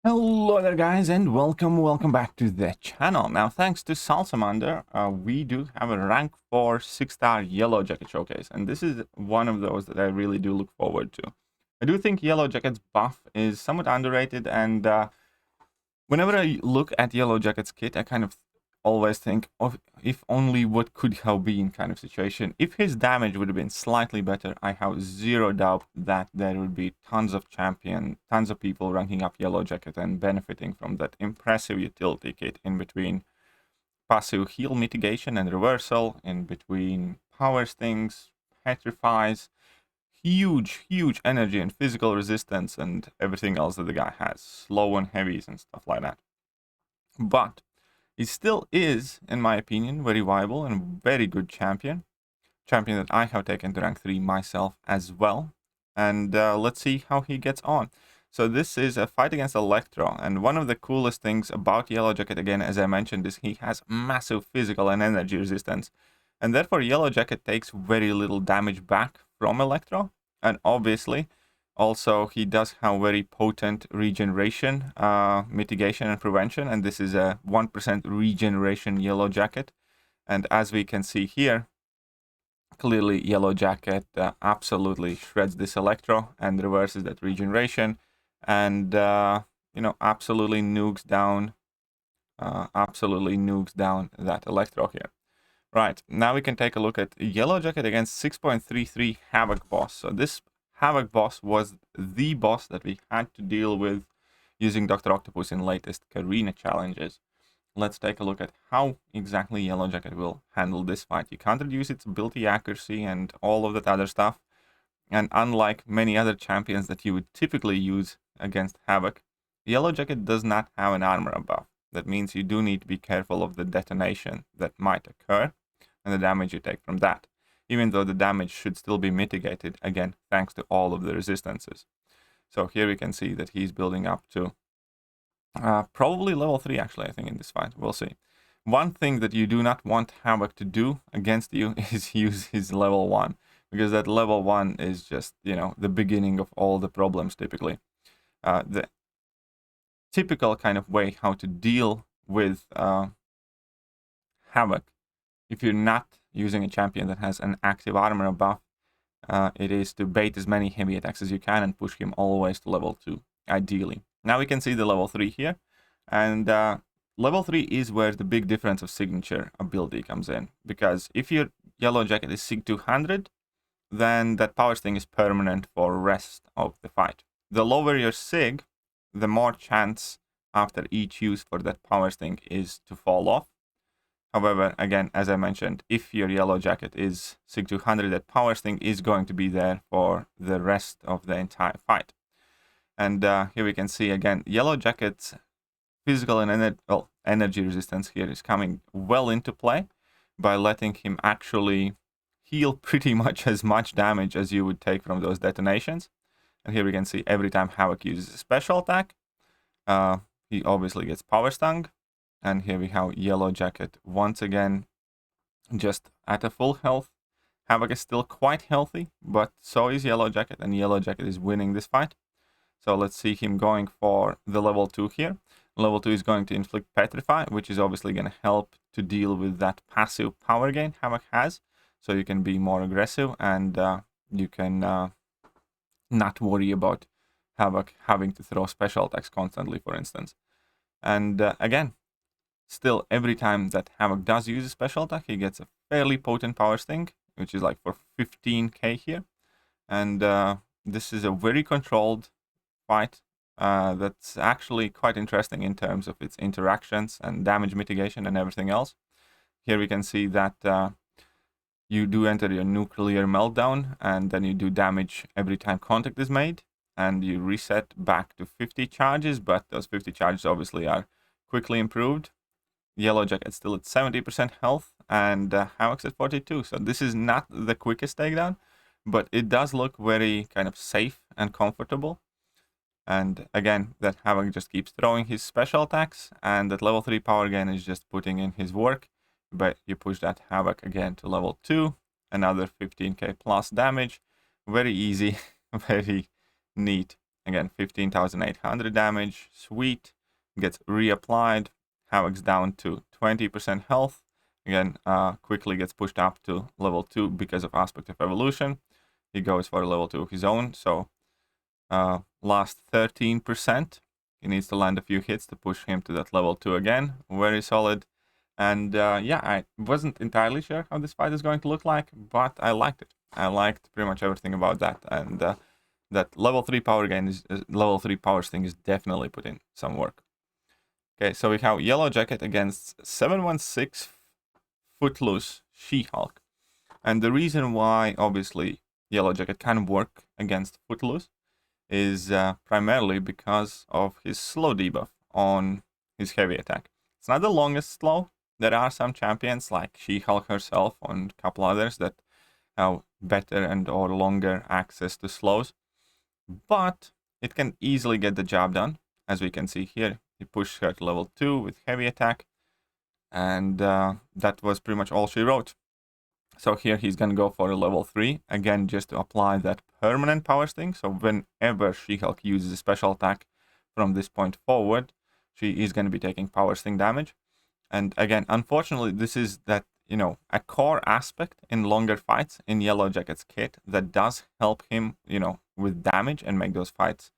Hello there guys and welcome back to the channel. Now thanks to Salsamander, we do have a rank 4 6-star Yellowjacket showcase, and this is one of those that I really do look forward to. I do think Yellowjacket's buff is somewhat underrated, and whenever I look at Yellowjacket's kit, I kind of always think of if only what could have been kind of situation. If his damage would have been slightly better, I have zero doubt that there would be tons of people ranking up Yellowjacket and benefiting from that impressive utility kit in between passive heal mitigation and reversal, in between power stings, petrifies, huge energy and physical resistance, and everything else that the guy has, slow and heavies and stuff like that. But he still is, in my opinion, very viable and very good champion. Champion that I have taken to rank 3 myself as well. And let's see how he gets on. So this is a fight against Electro, and one of the coolest things about Yellowjacket, again, as I mentioned, is he has massive physical and energy resistance. And therefore Yellowjacket takes very little damage back from Electro. And obviously, also, he does have very potent regeneration, mitigation and prevention, and this is a 1% regeneration Yellowjacket. And as we can see here, clearly Yellowjacket absolutely shreds this Electro and reverses that regeneration, and absolutely nukes down that Electro here. Right, now we can take a look at Yellowjacket against 6.33 Havoc boss. So this Havoc boss was the boss that we had to deal with using Dr. Octopus in latest Arena challenges. Let's take a look at how exactly Yellowjacket will handle this fight. You can't reduce its ability accuracy and all of that other stuff. And unlike many other champions that you would typically use against Havoc, Yellowjacket does not have an armor buff. That means you do need to be careful of the detonation that might occur and the damage you take from that, even though the damage should still be mitigated, again, thanks to all of the resistances. So here we can see that he's building up to probably level 3, actually, I think, in this fight. We'll see. One thing that you do not want Havoc to do against you is use his level 1, because that level 1 is just, the beginning of all the problems, typically. The typical kind of way how to deal with Havoc, if you're not using a champion that has an active armor buff, it is to bait as many heavy attacks as you can and push him always to level 2, ideally. Now we can see the level 3 here, and level 3 is where the big difference of signature ability comes in, because if your Yellowjacket is Sig 200, then that power sting is permanent for rest of the fight. The lower your Sig, the more chance after each use for that power sting is to fall off. However, again, as I mentioned, if your Yellowjacket is Sig 200, that power sting is going to be there for the rest of the entire fight. And here we can see, again, Yellowjacket's physical and energy resistance here is coming well into play by letting him actually heal pretty much as much damage as you would take from those detonations. And here we can see every time Havoc uses a special attack, he obviously gets power stung. And here we have Yellowjacket once again just at a full health. Havoc is still quite healthy, but so is Yellowjacket, and Yellowjacket is winning this fight. So let's see him going for the level 2 here. Level 2 is going to inflict Petrify, which is obviously going to help to deal with that passive power gain Havoc has. So you can be more aggressive, and you can not worry about Havoc having to throw special attacks constantly, for instance. And again, still, every time that Havoc does use a special attack, he gets a fairly potent power sting, which is like for 15k here. And this is a very controlled fight that's actually quite interesting in terms of its interactions and damage mitigation and everything else. Here we can see that you do enter your nuclear meltdown, and then you do damage every time contact is made, and you reset back to 50 charges, but those 50 charges obviously are quickly improved. Yellowjacket's still at 70% health, and Havoc's at 42. So this is not the quickest takedown, but it does look very kind of safe and comfortable. And again, that Havoc just keeps throwing his special attacks, and that level 3 power gain is just putting in his work. But you push that Havoc again to level 2, another 15k plus damage. Very easy, very neat. Again, 15,800 damage. Sweet. Gets reapplied. Havoc's down to 20% health. Again, quickly gets pushed up to level 2 because of Aspect of Evolution. He goes for a level 2 of his own, so last 13%. He needs to land a few hits to push him to that level 2 again. Very solid. And yeah, I wasn't entirely sure how this fight is going to look like, but I liked it. I liked pretty much everything about that. And that level 3 power gain is level 3 power sting is definitely put in some work. Okay, so we have Yellowjacket against 716 Footloose SheHulk. And the reason why, obviously, Yellowjacket can work against Footloose is primarily because of his slow debuff on his heavy attack. It's not the longest slow. There are some champions like SheHulk herself and a couple others that have better and or longer access to slows. But it can easily get the job done. As we can see here, he pushed her to level 2 with heavy attack. And that was pretty much all she wrote. So here he's going to go for a level 3, again just to apply that permanent power sting. So whenever SheHulk uses a special attack from this point forward, she is going to be taking power sting damage. And again, unfortunately, this is that, you know, a core aspect in longer fights in Yellowjacket's kit that does help him, you know, with damage and make those fights,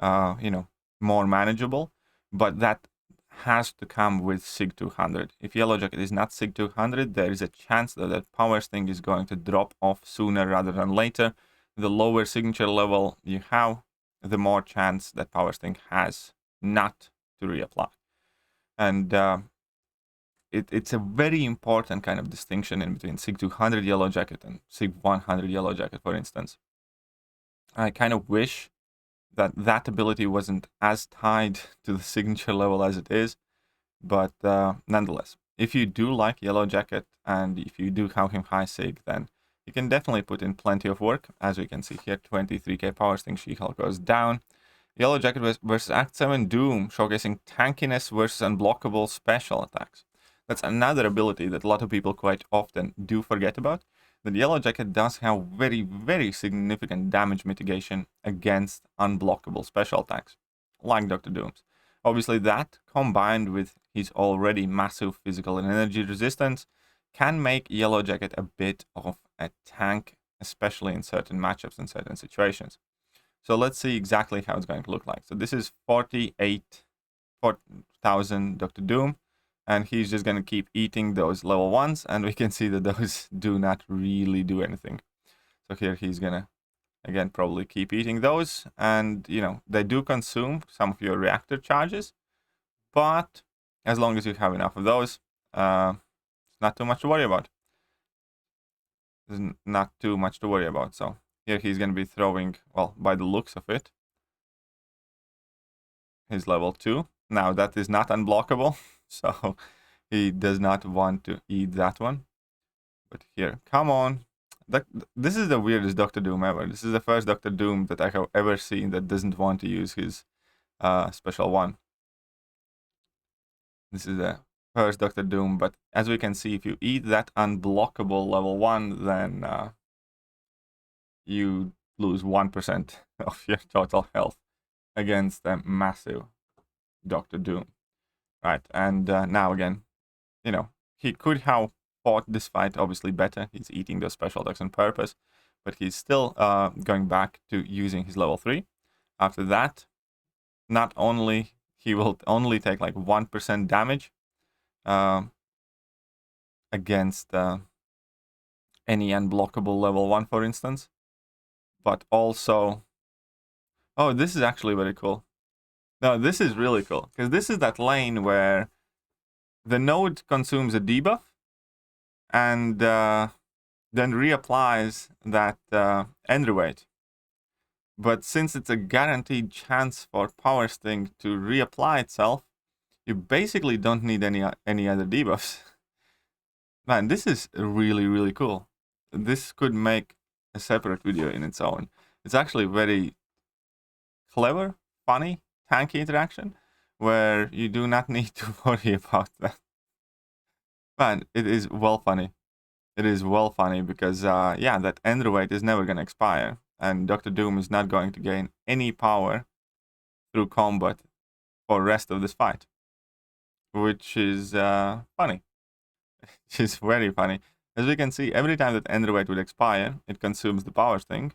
you know, more manageable. But that has to come with Sig 200. If Yellowjacket is not Sig 200, there is a chance that that power sting is going to drop off sooner rather than later. The lower signature level you have, the more chance that power sting has not to reapply. And it's a very important kind of distinction in between Sig 200 Yellowjacket and Sig 100 Yellowjacket, for instance. I kind of wish that that ability wasn't as tied to the signature level as it is, but nonetheless, if you do like Yellowjacket and if you do have him high Sig, then you can definitely put in plenty of work. As we can see here, 23k power sting, SheHulk goes down. Yellowjacket versus Act 7 Doom, showcasing tankiness versus unblockable special attacks. That's another ability that a lot of people quite often do forget about. That Yellowjacket does have very, very significant damage mitigation against unblockable special attacks, like Dr. Doom's. Obviously, that, combined with his already massive physical and energy resistance, can make Yellowjacket a bit of a tank, especially in certain matchups and certain situations. So let's see exactly how it's going to look like. So this is 48,000 Dr. Doom. And he's just going to keep eating those level 1s, and we can see that those do not really do anything. So here he's going to, again, probably keep eating those. And, you know, they do consume some of your reactor charges. But as long as you have enough of those, it's not too much to worry about. There's not too much to worry about. So here he's going to be throwing, well, by the looks of it, his level 2. Now, that is not unblockable. So he does not want to eat that one. But here, come on. This is the weirdest Dr. Doom ever. This is the first Dr. Doom that I have ever seen that doesn't want to use his special one. This is the first Dr. Doom, but as we can see, if you eat that unblockable level 1, then you lose 1% of your total health against a massive Dr. Doom. Right, and now again, you know, he could have fought this fight obviously better. He's eating those special attacks on purpose, but he's still going back to using his level 3. After that, not only he will only take like 1% damage against any unblockable level 1, for instance, but also, oh, this is actually very cool. No, this is really cool, because this is that lane where the node consumes a debuff and then reapplies that end weight. But since it's a guaranteed chance for power sting to reapply itself, you basically don't need any other debuffs. Man, this is really, really cool. This could make a separate video in its own. It's actually very clever, funny, tanky interaction where you do not need to worry about that. Man, it is well funny. It is well funny because, yeah, that end weight is never going to expire. and Dr. Doom is not going to gain any power through combat for the rest of this fight, which is funny. It's very funny. As we can see, every time that Enderweight would expire, it consumes the Power Sting.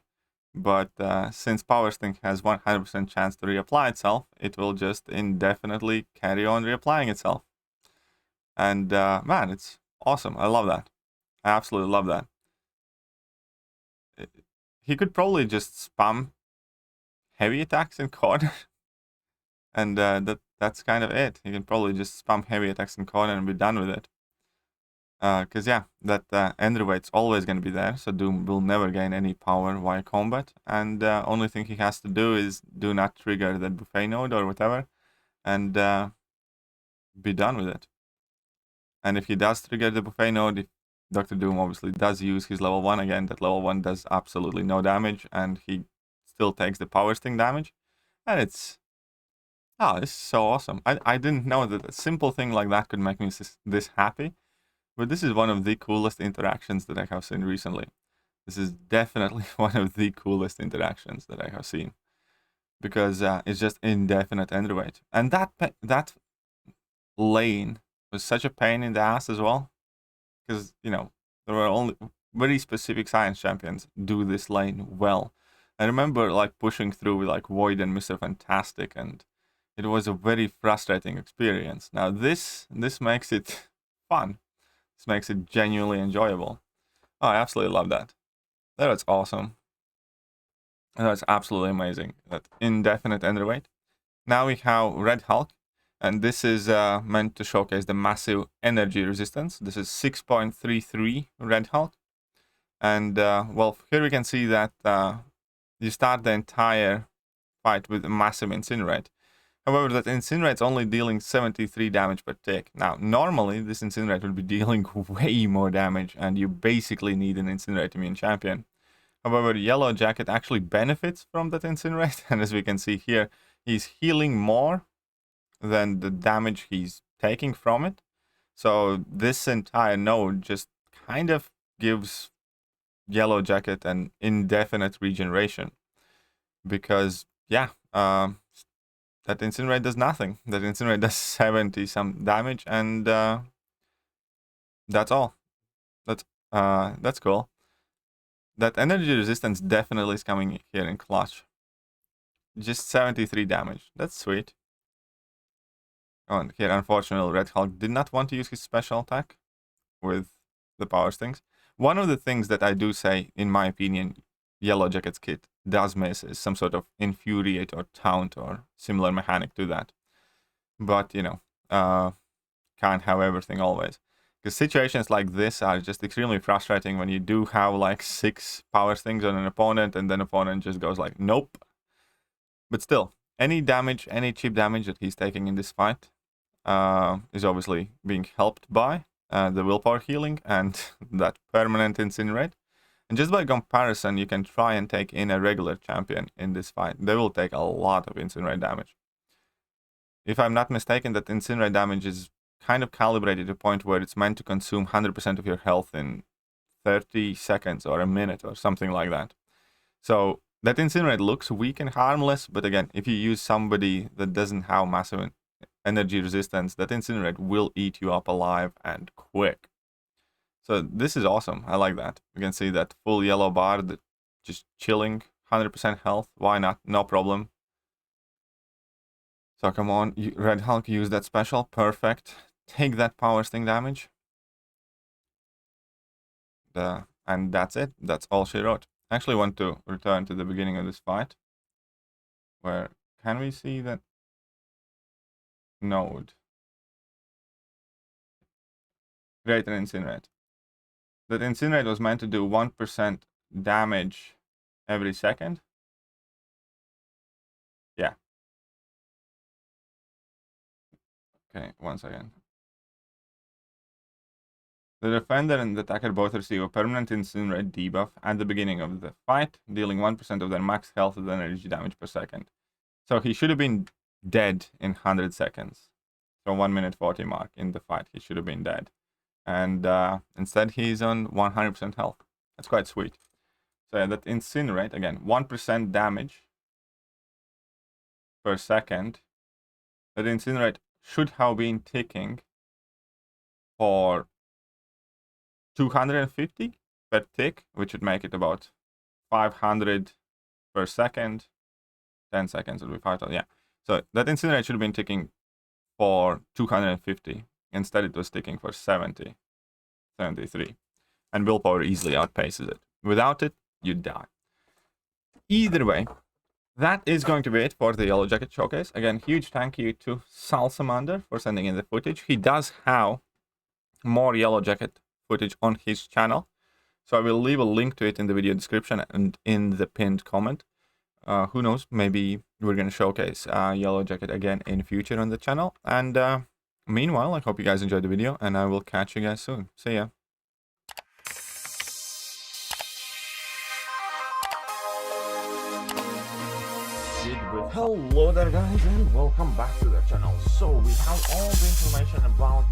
But since Power Sting has 100% chance to reapply itself, it will just indefinitely carry on reapplying itself. And man, it's awesome. I love that. I absolutely love that. He could probably just spam heavy attacks in corner. And that's kind of it. He can probably just spam heavy attacks in corner and be done with it. Because yeah, that Enderweight's always going to be there, so Doom will never gain any power via combat, and only thing he has to do is do not trigger that buffet node or whatever, and be done with it. And if he does trigger the buffet node, if Dr. Doom obviously does use his level 1 again, that level 1 does absolutely no damage, and he still takes the Power Sting damage, and it's so awesome. I didn't know that a simple thing like that could make me this happy. But this is one of the coolest interactions that I have seen recently. This is definitely one of the coolest interactions that I have seen. Because it's just indefinite Enderweight. And that lane was such a pain in the ass as well. Because, you know, there were only very specific science champions do this lane well. I remember like pushing through with like Void and Mr. Fantastic, and it was a very frustrating experience. Now this makes it fun. This makes it genuinely enjoyable. Oh, I absolutely love that. That's awesome. That's absolutely amazing. That indefinite Enderweight. Now we have Red Hulk, and this is meant to showcase the massive energy resistance. This is 6.33 Red Hulk. And well, here we can see that you start the entire fight with a massive Incinerate. However, that Incinerate's only dealing 73 damage per tick. Now, normally, this Incinerate would be dealing way more damage, and you basically need an Incinerate immune champion. However, Yellowjacket actually benefits from that Incinerate, and as we can see here, he's healing more than the damage he's taking from it. So this entire node just kind of gives Yellowjacket an indefinite regeneration. Because, yeah, that Incinerate does nothing. That Incinerate does 70 some damage, and that's all. That's cool. That energy resistance definitely is coming here in clutch. Just 73 damage. That's sweet. Oh, and here, unfortunately, Red Hulk did not want to use his special attack with the Power Stings. One of the things that I do say, in my opinion, Yellowjacket's kit does miss is some sort of Infuriate or Taunt or similar mechanic to that. But, you know, can't have everything always. Because situations like this are just extremely frustrating when you do have like 6 Power Stings on an opponent and then opponent just goes like, nope. But still, any damage, any cheap damage that he's taking in this fight is obviously being helped by the willpower healing and that permanent Incinerate. And just by comparison, you can try and take in a regular champion in this fight. They will take a lot of Incinerate damage. If I'm not mistaken, that Incinerate damage is kind of calibrated to a point where it's meant to consume 100% of your health in 30 seconds or a minute or something like that. So that Incinerate looks weak and harmless, but again, if you use somebody that doesn't have massive energy resistance, that Incinerate will eat you up alive and quick. So this is awesome. I like that. You can see that full yellow bar that just chilling, 100% health. Why not? No problem. So come on, Red Hulk, use that special. Perfect. Take that Power Sting damage. And that's it. That's all she wrote. I actually want to return to the beginning of this fight. Where can we see that node? Create an Incinerate. That Incinerate was meant to do 1% damage every second. Yeah. Okay, one second. The defender and the attacker both receive a permanent Incinerate debuff at the beginning of the fight, dealing 1% of their max health with energy damage per second. So he should have been dead in 100 seconds. So 1 minute 40 mark in the fight, he should have been dead. And instead he's on 100% health. That's quite sweet. So yeah, that incinerate, again, 1% damage per second. That incinerate should have been ticking for 250 per tick, which would make it about 500 per second. 10 seconds would be 5,000. Yeah. So that incinerate should have been ticking for 250. Instead, it was ticking for 70, 73. And willpower easily outpaces it. Without it, you die. Either way, that is going to be it for the Yellowjacket showcase. Again, huge thank you to Salsamander for sending in the footage. He does have more Yellowjacket footage on his channel, so I will leave a link to it in the video description and in the pinned comment. Who knows, maybe we're going to showcase Yellowjacket again in future on the channel. And meanwhile, I hope you guys enjoyed the video, and I will catch you guys soon. See ya. Hello there guys, and welcome back to the channel. So we have all the information about